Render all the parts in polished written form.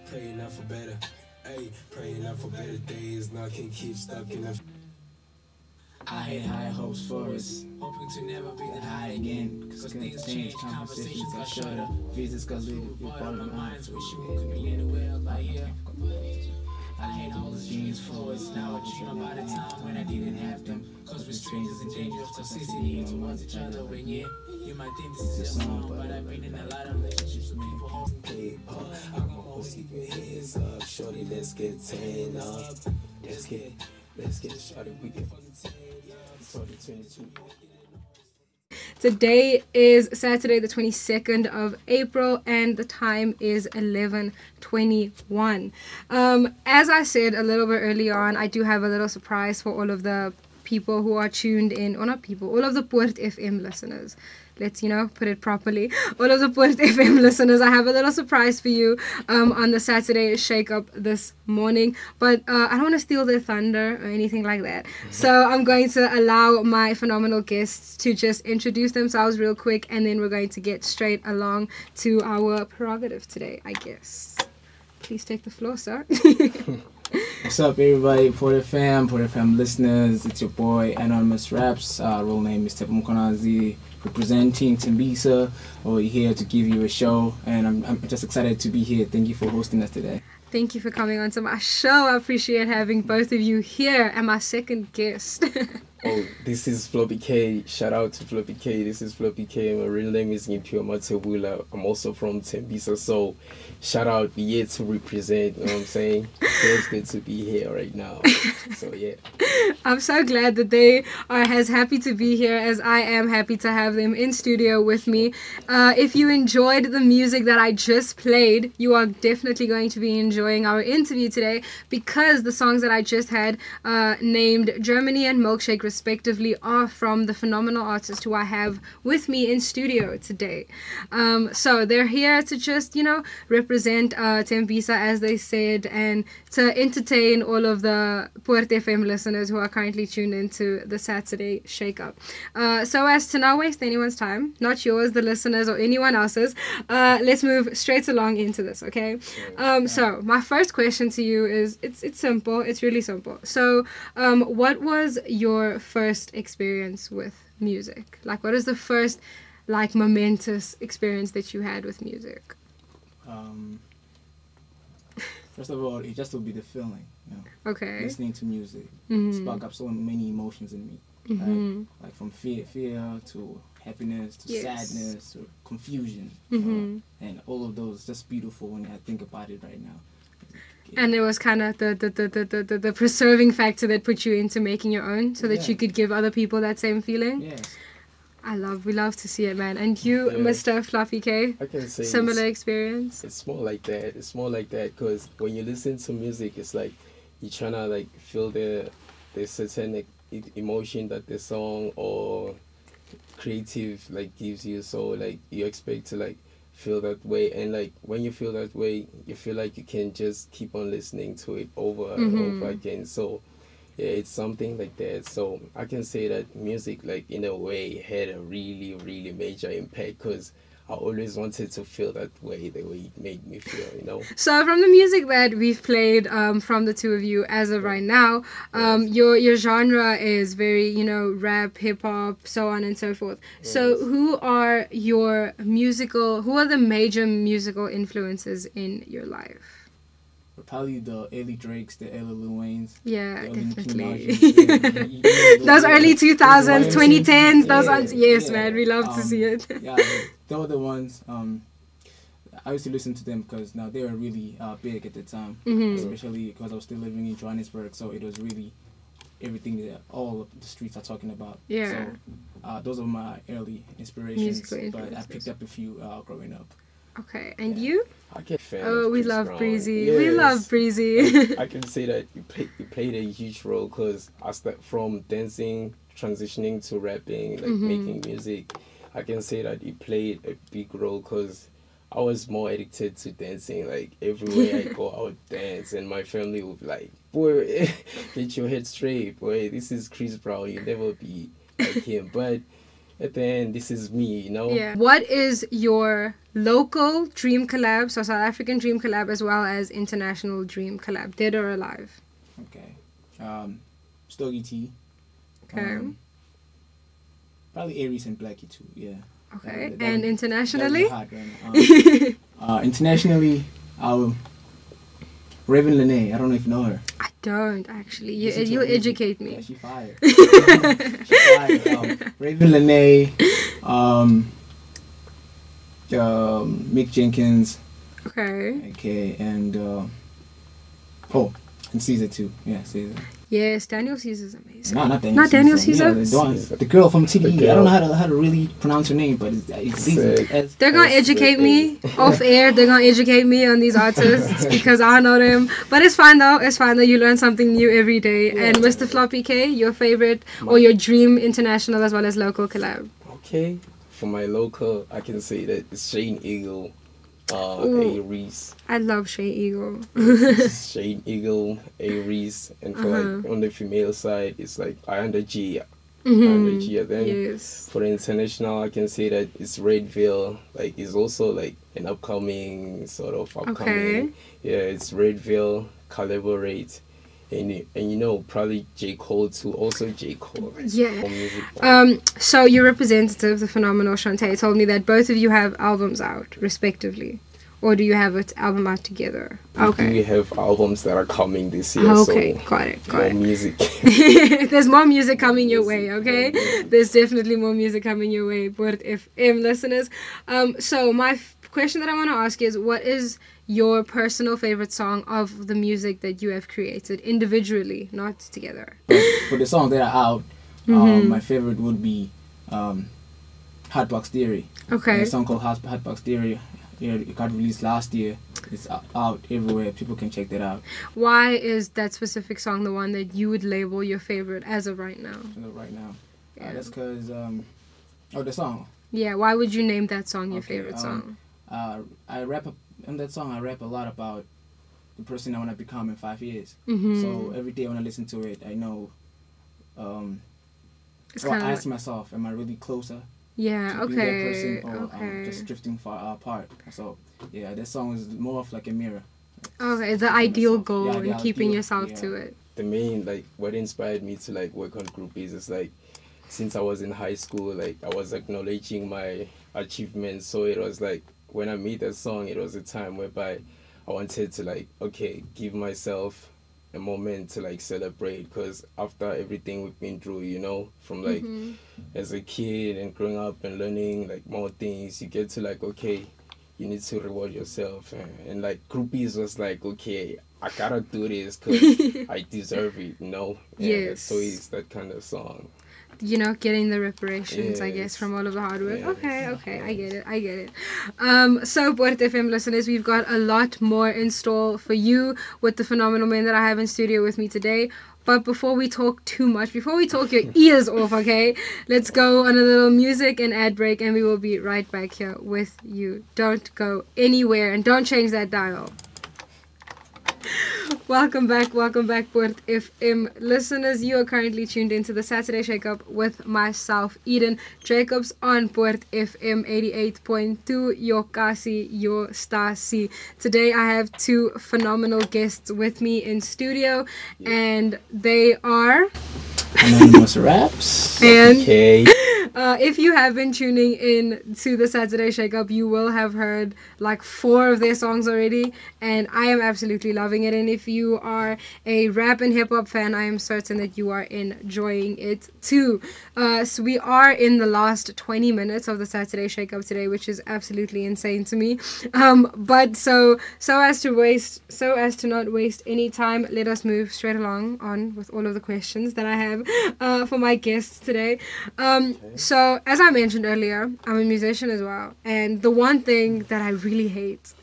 Praying out for better. Hey, praying out for better days. Now I can't keep stuck in a. I had high hopes for us, hoping to never be that high again. Cause things change, conversations got shorter, visits got little, part of my minds wishing we could be anywhere like here. I had all these dreams for us, now I dream about a time when I didn't have them. Cause we're strangers in danger of toxicity towards each other. When you might think this is your song, but I've been in a lot of relationships with people holding paper. I'm almost keeping hands up. Shorty, let's get tan up. Let's get shorty, we can fucking tan up. Shorty 22. Today is Saturday the 22nd of April and the time is 11:21. As I said a little bit earlier on, I do have a little surprise for all of the people who are tuned in, or not people, all of the Poort FM listeners. Let's, put it properly. All of the Poort FM listeners, I have a little surprise for you on the Saturday Shake Up this morning. But I don't want to steal their thunder or anything like that. So I'm going to allow my phenomenal guests to just introduce themselves real quick, and then we're going to get straight along to our prerogative today, I guess. Please take the floor, sir. What's up, everybody? Poort FM listeners. It's your boy Anonymous Raps. Real name is Tshepo Mkhwanazi, representing Tembisa. We're here to give you a show, and I'm just excited to be here. Thank you for hosting us today. Thank you for coming on to my show. I appreciate having both of you here, and my second guest. Oh, this is Flxppy K. Shout out to Flxppy K. This is Flxppy K. My real name is Ngimphiwe Mathebula. I'm also from Tembisa, so shout out, be here to represent, you know what I'm saying? It's good to be here right now. So yeah. I'm so glad that they are as happy to be here as I am happy to have them in studio with me. If you enjoyed the music that I just played, you are definitely going to be enjoying our interview today, because the songs that I just had named Germany and Milkshake respectively are from the phenomenal artists who I have with me in studio today. So they're here to just, represent Tembisa, as they said, and to entertain all of the Poort FM listeners who are currently tuned into the Saturday Shake Up. So as to not waste anyone's time, not yours, the listeners, or anyone else's, let's move straight along into this, okay? So my first question to you is, it's simple, it's really simple. So what was your first experience with music? Like, what is the first momentous experience that you had with music? First of all, it just will be the feeling, Okay. listening to music spark up so many emotions in me, like from fear to happiness to sadness to confusion, and all of those just beautiful when I think about it right now. And it was kind of the preserving factor that put you into making your own, so that you could give other people that same feeling. Yes. We love to see it, man. And you, Mr. Fluffy K, I can say similar experience? It's more like that. It's more like that, because when you listen to music, it's like you're trying to feel the certain emotion that the song or creative gives you. So you expect to feel that way, and when you feel that way, you feel like you can just keep on listening to it over and over again. So yeah, it's something like that. So I can say that music in a way had a really, really major impact, because I always wanted to feel that way, the way it made me feel, So from the music that we've played from the two of you as of right now, your genre is very, rap, hip-hop, so on and so forth. Yes. So who are the major musical influences in your life? Probably the early Drakes, the early Lil Waynes. Yeah, definitely. Those early 2000s, 2010s, those ones. Yes, man, we love to see it. Yeah, they were the ones. I used to listen to them because now they were really big at the time, especially because I was still living in Johannesburg. So it was really everything that all of the streets are talking about. Yeah. So those are my early inspirations, but I picked up a few growing up. Okay, and you? I get fan. Oh, we love Brown. Breezy. Yes. We love Breezy. I can say that you played a huge role, because I started from dancing, transitioning to rapping, making music. I can say that you played a big role, because I was more addicted to dancing. Everywhere I go, I would dance, and my family would be like, "Boy, get your head straight, boy. This is Chris Brown. You'll never be like him." But at the end, this is me, you know? Yeah. What is your local dream collab, so South African dream collab as well as international dream collab, dead or alive? Okay. Stogie T. Okay. Probably Aries and Blackie too, yeah. Okay. And internationally? Hot right now. Internationally, Raven Lene. I don't know if you know her. I don't actually. You'll educate me. Yeah, she fired. She fired. Raven Lene, Mick Jenkins. Okay, and and Caesar too. Yeah, Caesar. Yes, Daniel Caesar's amazing. No, not Daniel. Not Daniel Caesar. Caesar. Yeah, the girl from TDE. I don't know how to really pronounce her name, but it's Caesar. They're gonna educate me off air. They're gonna educate me on these artists because I know them. But it's fine though. It's fine though. You learn something new every day. Yeah. And Mr. Floppy K, your favorite or your dream international as well as local collab? Okay, for my local, I can say that it's Shane Eagle. Aries. I love Shane Eagle. Shane Eagle, Aries, and for like on the female side, it's like Ayanda Gia. Ayanda Gia. Then yes. For the international, I can say that it's Redville. Like it's also like an upcoming. Okay. Yeah, it's Redville. Collaborate. And you know, probably J. Cole too. Also J. Cole. Yeah. So your representative, the phenomenal Shantae, told me that both of you have albums out, respectively. Or do you have an album out together? Okay. We have albums that are coming this year. Okay, so got it. Music. There's more music coming your way, okay? There's definitely more music coming your way, Port FM listeners. So my question that I want to ask is, what is your personal favorite song of the music that you have created individually, not together? For the songs that are out, my favorite would be Hotbox Theory. Okay. A song called Hotbox Theory. Yeah, it got released last year. It's out everywhere. People can check that out. Why is that specific song the one that you would label your favorite as of right now? Yeah. That's because the song. Yeah. Why would you name that song your favorite song? I rap in that song. I rap a lot about the person I want to become in 5 years. So every day when I listen to it, I know. I ask myself, am I really closer? Yeah, to be that person, or just drifting far apart. So yeah, that song is more of like a mirror. Okay, the ideal goal and keeping yourself to it. The main, like, what inspired me to like work on groupies is like, since I was in high school, like I was acknowledging my achievements. So it was like when I made that song, it was a time whereby I wanted to like, okay, give myself a moment to like celebrate, because after everything we've been through, you know, from like as a kid and growing up and learning like more things, you get to like, okay, you need to reward yourself, and like groupies was like, okay, I gotta do this because I deserve it, you know. Yes. So it's that kind of song. You know, getting the reparations, I guess, from all of the hard work. Yes. Okay, I get it. So, Port FM listeners, we've got a lot more in store for you with the phenomenal men that I have in studio with me today. But before we talk too much, before we talk your ears off, okay, let's go on a little music and ad break, and we will be right back here with you. Don't go anywhere, and don't change that dial. Welcome back, Port FM listeners. You are currently tuned into the Saturday Shake Up with myself, Eden Jacobs, on Port FM 88.2, your Kasi, your Stasi. Today I have two phenomenal guests with me in studio, and they are Anonymous Raps. And okay. If you have been tuning in to the Saturday Shake Up, you will have heard like 4 of their songs already, and I am absolutely loving it. And if you are a rap and hip hop fan, I am certain that you are enjoying it too. So we are in the last 20 minutes of the Saturday Shake Up today, which is absolutely insane to me. But so as to not waste any time, let us move straight along on with all of the questions that I have for my guests today. So, as I mentioned earlier, I'm a musician as well. And the one thing that I really hate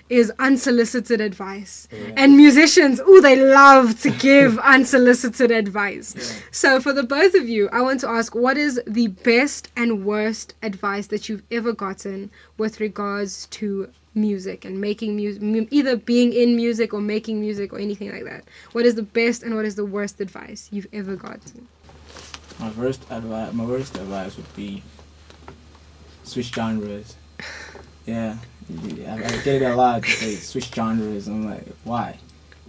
is unsolicited advice. Yeah. And musicians, they love to give unsolicited advice. Yeah. So, for the both of you, I want to ask, what is the best and worst advice that you've ever gotten with regards to music and making music, either being in music or making music or anything like that? What is the best and what is the worst advice you've ever gotten? My worst advice would be switch genres. Yeah, I get it a lot. They say switch genres. I'm like, why?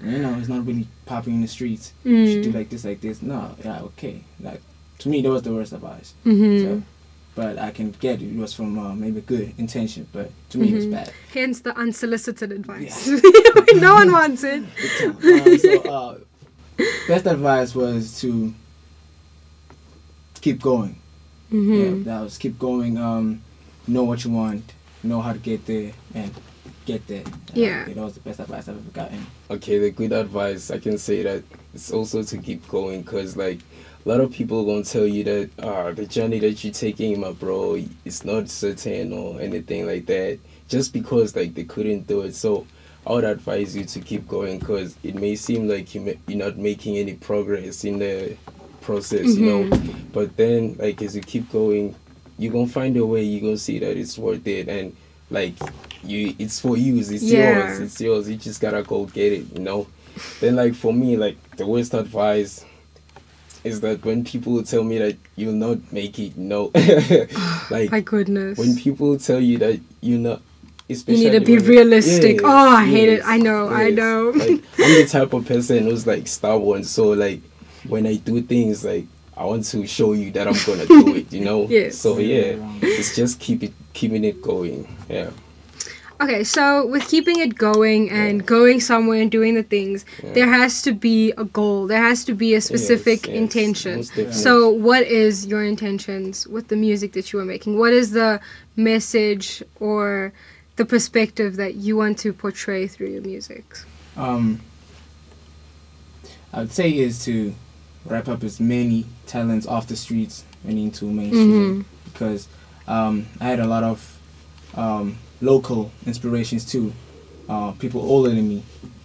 You know, it's not really popping in the streets. You should do like this, like this. No, yeah, okay. Like, to me, that was the worst advice. So, but I can get it was from maybe good intention, but to me it was bad. Hence the unsolicited advice. Yeah. No one wants it. Best advice was to keep going. Yeah, that was keep going. Know what you want, know how to get there, and get there. Yeah. That was the best advice I've ever gotten. Okay, the good advice, I can say that it's also to keep going, because like a lot of people gonna tell you that the journey that you're taking, my bro, is not certain or anything like that, just because like they couldn't do it. So I would advise you to keep going, because it may seem like you're not making any progress in the process, you know, but then like as you keep going, you're gonna find a way, you're gonna see that it's worth it, and like it's for you, it's yours, you just gotta go get it, you know. Then like for me, like the worst advice is that when people tell me that you'll not make it, you know, like my goodness, when people tell you that you're not, especially you need to be realistic. I hate it. I know. Like I'm the type of person who's like stubborn, so like when I do things, like I want to show you that I'm gonna do it, you know. So yeah, it's just keeping it going. Yeah. Okay, so with keeping it going and going somewhere and doing the things, there has to be a goal. There has to be a specific intention. So what is your intentions with the music that you are making? What is the message or the perspective that you want to portray through your music? I would say is to wrap up as many talents off the streets and into mainstream, because I had a lot of local inspirations too, people older than me,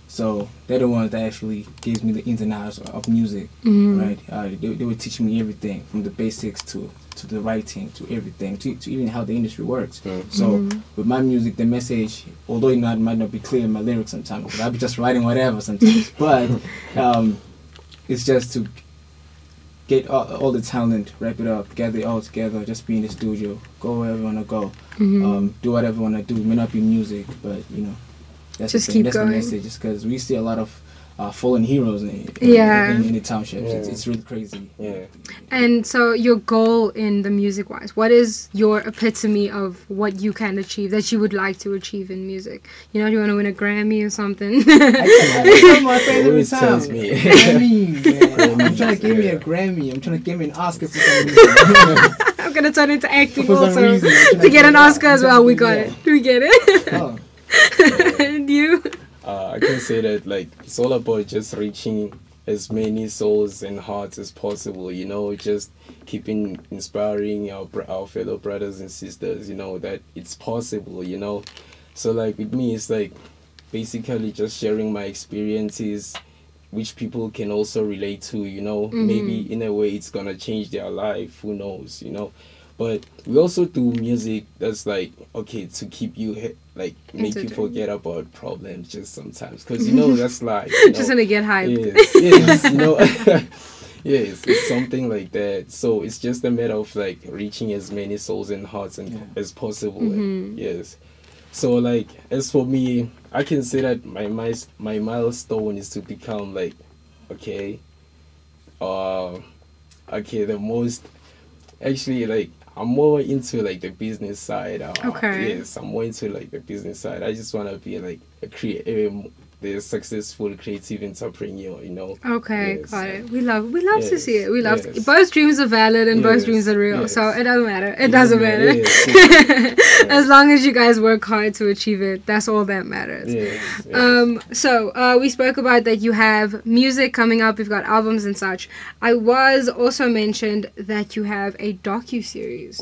so they're the ones that actually gives me the ins and outs of music, right? They would teach me everything from the basics to the writing, to everything, to even how the industry works. So with my music, the message, although it might not be clear in my lyrics sometimes, because I'll be just writing whatever sometimes, but it's just to get all the talent, wrap it up, gather it all together, just be in the studio, go wherever you want to go, do whatever you want to do. It may not be music, but you know, that's just the thing. Keep that's going. the message, just because we see a lot of fallen heroes in the townships. It's really crazy. And so your goal in the music wise, what is your epitome of what you can achieve, that you would like to achieve in music? You know, do you want to win a Grammy or something? My friend every time. Grammys, I'm trying to give me a Grammy. I'm trying to give me an Oscar for some reason. I'm gonna turn into acting For some also reason, to get an Oscar as well. We got it. We get it. Oh. And you? I can say that like it's all about just reaching as many souls and hearts as possible, you know, just keeping inspiring our fellow brothers and sisters, you know, that it's possible, you know. So like with me, it's like basically just sharing my experiences, which people can also relate to, you know. Maybe in a way it's gonna change their life, who knows, you know. But we also do music that's like, okay, to keep you like make you forget about problems just sometimes, because you know that's life, you know? Just gonna get hyped. Yes, you know. Yes, it's something like that. So it's just a matter of like reaching as many souls and hearts as possible. Yes. So like as for me, I can say that my milestone is to become like, the most, actually, like I'm more into like the business side. Yes, I'm more into like the business side. I just want to be like the successful creative entrepreneur, you know. Okay, got it. We love to see it. We love both dreams are valid and both dreams are real. So it doesn't matter. It doesn't matter. As long as you guys work hard to achieve it, that's all that matters. So we spoke about that you have music coming up, you've got albums and such. I was also mentioned that you have a docu-series.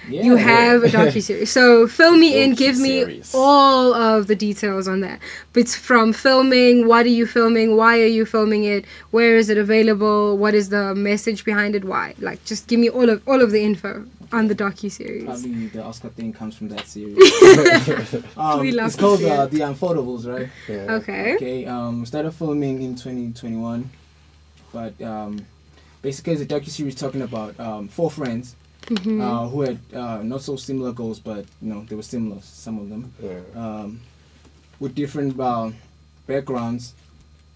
You have a docu-series. So fill me in, give me all of the details on that. But from filming, what are you filming, why are you filming it, where is it available, what is the message behind it, why? Like, just give me all of the info on the docu-series. Probably the Oscar thing comes from that series. We love it's called it. The Unfoldables, right? Okay. We started filming in 2021, but basically it's a docu-series talking about 4 friends who had not so similar goals, but they were similar, some of them, with different backgrounds.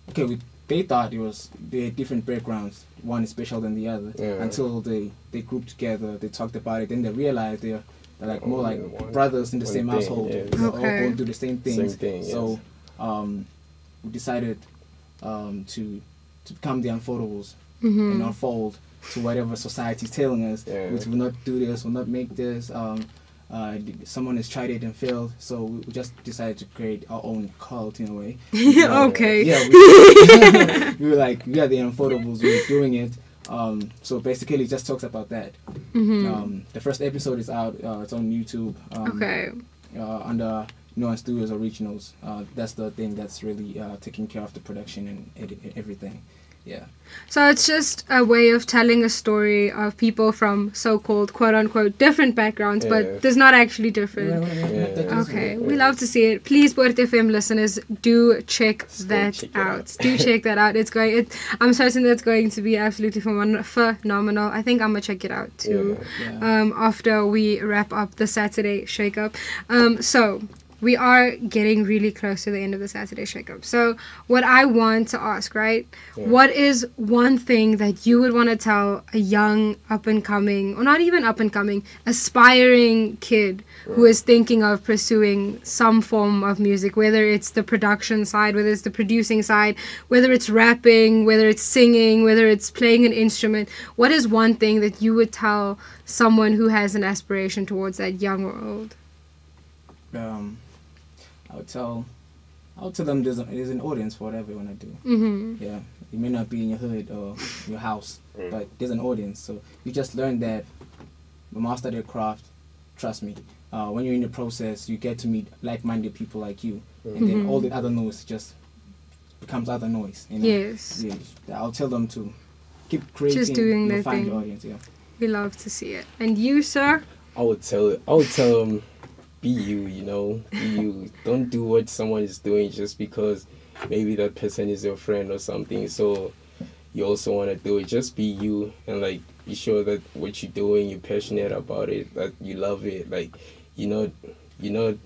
Okay, they thought they had different backgrounds. One is special than the other. Until they grouped together, they talked about it, then they realized they're like more like brothers in the same household. They're all going through the same things. So we decided to become the unfoldables and unfold to whatever society's telling us. Which will not do this, will not make this. Someone has tried it and failed, so we just decided to create our own cult in a way. Okay. Yeah, we were like, we are the unfoldables, we're doing it. So basically it just talks about that. The first episode is out, it's on YouTube. Under Noah Studios Originals. That's the thing that's really taking care of the production and everything. Yeah. So it's just a way of telling a story of people from so-called quote-unquote different backgrounds, but there's not actually different. Okay, we love to see it. Please, Port FM listeners, do check that out. Do check that out. I'm certain that's going to be absolutely phenomenal. I think I'm gonna check it out too. After we wrap up the Saturday Shake Up. So we are getting really close to the end of the Saturday Shake Up. So what I want to ask, right? What is one thing that you would want to tell a young, up-and-coming, or not even up-and-coming, aspiring kid who is thinking of pursuing some form of music, whether it's the production side, whether it's the producing side, whether it's rapping, whether it's singing, whether it's playing an instrument? What is one thing that you would tell someone who has an aspiration towards that young world? I would tell them there's an audience for whatever you want to do. Yeah, it may not be in your hood or your house, but there's an audience. So you just learn that, master their craft. Trust me. When you're in the process, you get to meet like-minded people like you, and then all the other noise just becomes other noise. Yes. I'll tell them to keep creating. Just doing their find thing. Your audience. Yeah. We love to see it. And you, sir? I would tell them, be you, be you. Don't do what someone is doing just because maybe that person is your friend or something. So you also want to do it. Just be you and be sure that what you're doing, you're passionate about it, that you love it. You're not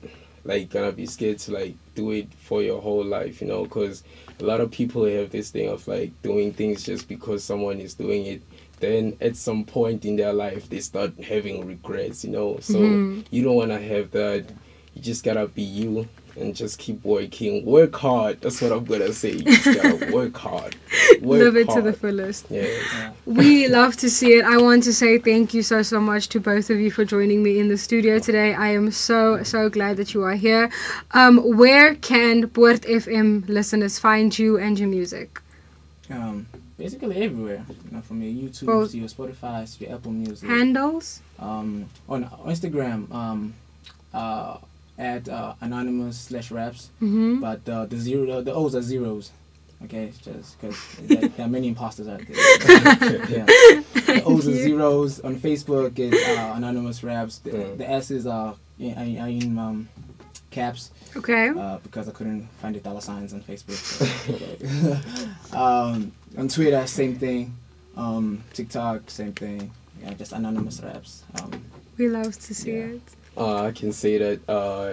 gonna be scared to do it for your whole life, because a lot of people have this thing of doing things just because someone is doing it. Then at some point in their life, they start having regrets, So you don't want to have that. You just got to be you and just keep working. Work hard. That's what I'm going to say. You just got to work hard. Live it to the fullest. Yeah. We love to see it. I want to say thank you so much to both of you for joining me in the studio today. I am so glad that you are here. Where can Port FM listeners find you and your music? Basically everywhere, from your YouTube to your Spotify to your Apple Music. Handles? On Instagram, at Anonymous/raps, but the O's are zeros. Okay, just because there are many imposters out there. The O's are zeros. On Facebook, it's Anonymous Raps. The S's are in caps. Okay. Because I couldn't find the dollar signs on Facebook. So, on Twitter, same thing. TikTok, same thing. Yeah, just Anonymous Raps. We love to see it. I can say that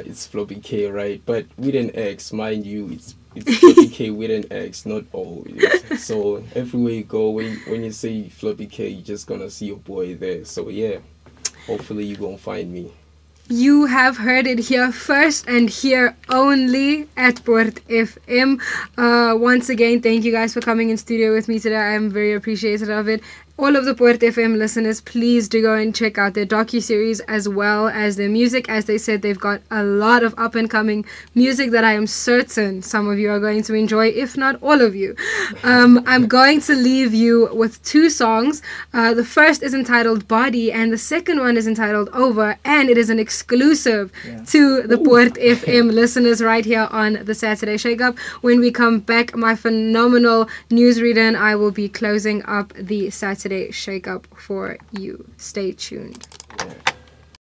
it's Flxppy K, right? But with an X, mind you, it's Flxppy K with an X, not O. So everywhere you go, when you say Flxppy K, you're just gonna see your boy there. So yeah, hopefully you're gonna find me. You have heard it here first and here only at Port FM. Once again, thank you guys for coming in studio with me today. I am very appreciative of it. All of the Port FM listeners, please do go and check out their docuseries as well as their music. As they said, they've got a lot of up-and-coming music that I am certain some of you are going to enjoy, if not all of you. I'm going to leave you with two songs. The first is entitled Body, and the second one is entitled Over, and it is an exclusive to the Port FM listeners right here on the Saturday Shake Up. When we come back, my phenomenal newsreader and I will be closing up the Saturday Shake Up for you. Stay tuned. Yeah.